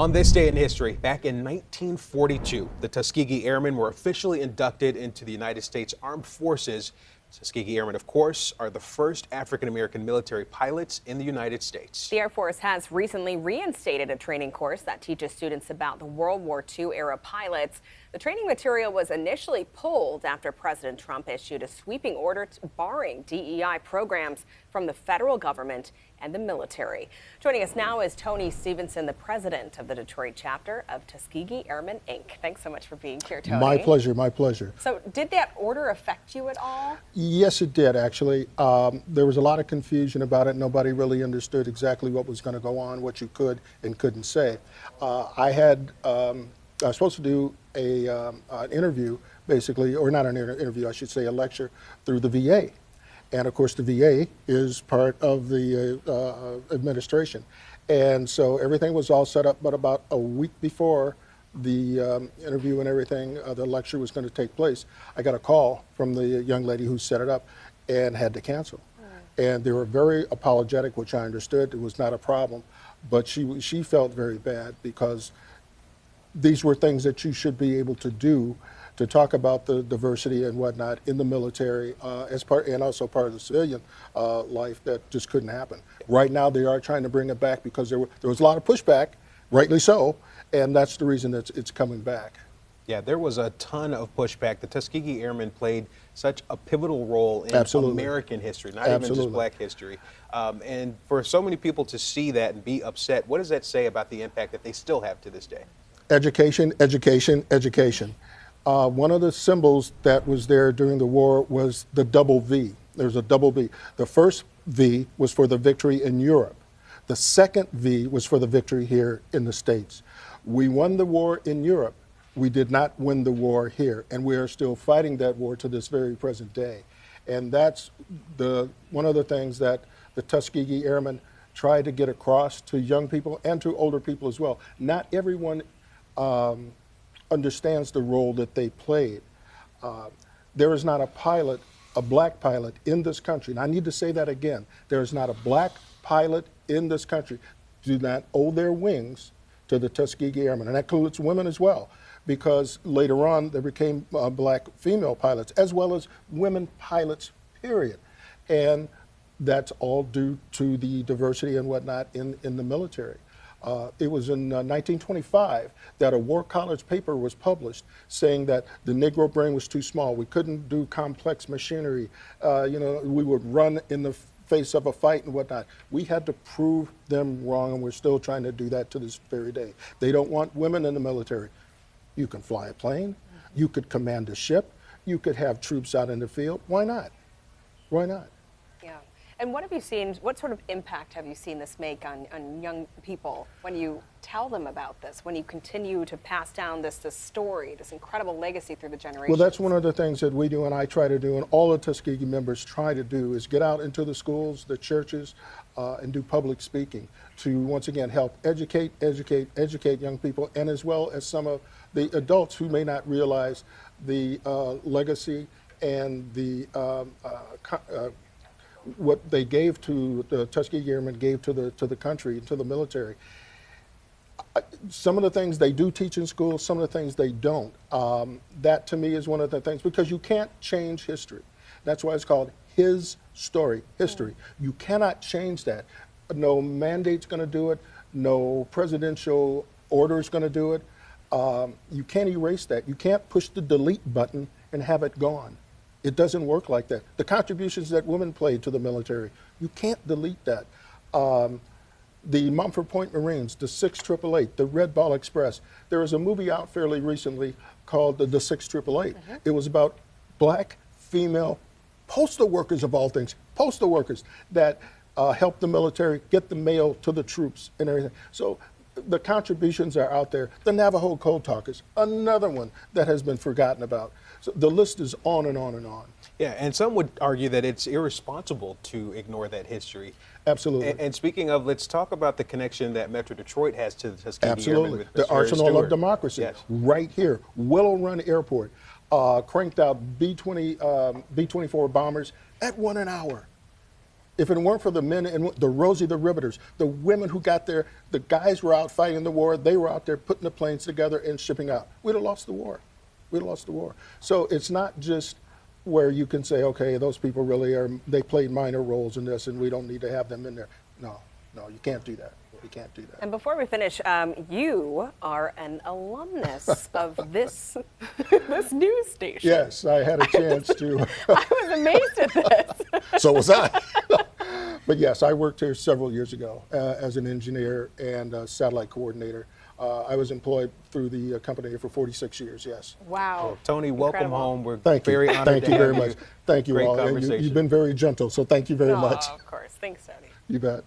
On this day in history, back in 1942, the Tuskegee Airmen were officially inducted into the United States Armed Forces. Tuskegee Airmen, of course, are the first African-American military pilots in the United States. The Air Force has recently reinstated a training course that teaches students about the World War II era pilots. The training material was initially pulled after President Trump issued a sweeping order barring DEI programs from the federal government and the military. Joining us now is Tony Stevenson, the president of the Detroit chapter of Tuskegee Airmen Inc. Thanks so much for being here, Tony. My pleasure, my pleasure. So did that order affect you at all? Yes, it did, actually. There was a lot of confusion about it. Nobody really understood exactly what was going to go on, what you could and couldn't say. I was supposed to do an interview, basically, or not an interview, I should say, a lecture through the VA. And of course, the VA is part of the administration. And so everything was all set up, but about a week before the interview and everything, the lecture was going to take place, I got a call from the young lady who set it up and had to cancel. And they were very apologetic, which I understood. It was not a problem. But she felt very bad because these were things that you should be able to do to talk about the diversity and whatnot in the military as part, and also part of the civilian life that just couldn't happen. Right now they are trying to bring it back because there was a lot of pushback, rightly so, and that's the reason that it's coming back. Yeah, there was a ton of pushback. The Tuskegee Airmen played such a pivotal role in American history, not even just black history. And for so many people to see that and be upset, what does that say about the impact that they still have to this day? Education, education, education. One of the symbols that was there during the war was the double V. There's a double V. The first V was for the victory in Europe. The second V was for the victory here in the States. We won the war in Europe. We did not win the war here, and we are still fighting that war to this very present day. And that's one of the things that the Tuskegee Airmen try to get across to young people and to older people as well. Not everyone understands the role that they played. There is not a pilot, a black pilot in this country, and I need to say that again, there is not a black pilot in this country who do not owe their wings to the Tuskegee Airmen, and that includes women as well, because later on there became black female pilots as well as women pilots, period. And that's all due to the diversity and whatnot in the military. It was in 1925 that a War College paper was published saying that the Negro brain was too small. We couldn't do complex machinery. We would run in the face of a fight and whatnot. We had to prove them wrong, and we're still trying to do that to this very day. They don't want women in the military. You can fly a plane. You could command a ship. You could have troops out in the field. Why not? Why not? Yeah. And what have you seen, what sort of impact have you seen this make on young people when you tell them about this, when you continue to pass down this story, this incredible legacy through the generations? Well, that's one of the things that we do and I try to do, and all the Tuskegee members try to do, is get out into the schools, the churches, and do public speaking to, once again, help educate young people, and as well as some of the adults who may not realize the legacy and the what they gave to the Tuskegee Airmen gave to the country, to the military. Some of the things they do teach in school, some of the things they don't. That to me is one of the things, because you can't change history. That's why it's called his story, history. You cannot change that. No mandate's going to do it. No presidential order is going to do it. You can't erase that. You can't push the delete button and have it gone. It doesn't work like that. The contributions that women played to the military, you can't delete that. The Mumford Point Marines, the 6888, the Red Ball Express. There was a movie out fairly recently called the 6888. It was about black female postal workers, of all things, postal workers that helped the military get the mail to the troops and everything. So the contributions are out there. The Navajo Code Talkers, another one that has been forgotten about. So the list is on and on and on. Yeah, and some would argue that it's irresponsible to ignore that history. Absolutely. And speaking of, let's talk about the connection that Metro Detroit has to the Tuskegee Absolutely. Airmen. With The arsenal of democracy, yes. Right here, Willow Run Airport, cranked out B-24 bombers at 1 an hour. If it weren't for the men and the Rosie the Riveters, the women who got there, the guys were out fighting the war, they were out there putting the planes together and shipping out. We'd have lost the war. We'd have lost the war. So it's not just where you can say, okay, those people really are, they played minor roles in this and we don't need to have them in there. No, you can't do that. You can't do that. And before we finish, you are an alumnus of this news station. Yes, I had a chance to. I was amazed at this. So was I. But yes, I worked here several years ago as an engineer and satellite coordinator. I was employed through the company for 46 years, yes. Wow. Well, Tony, welcome home. We're thank very you. honored Thank to you have very much. Thank you Great all. And conversation. you've been very gentle, so thank you very much. Of course. Thanks, Tony. You bet.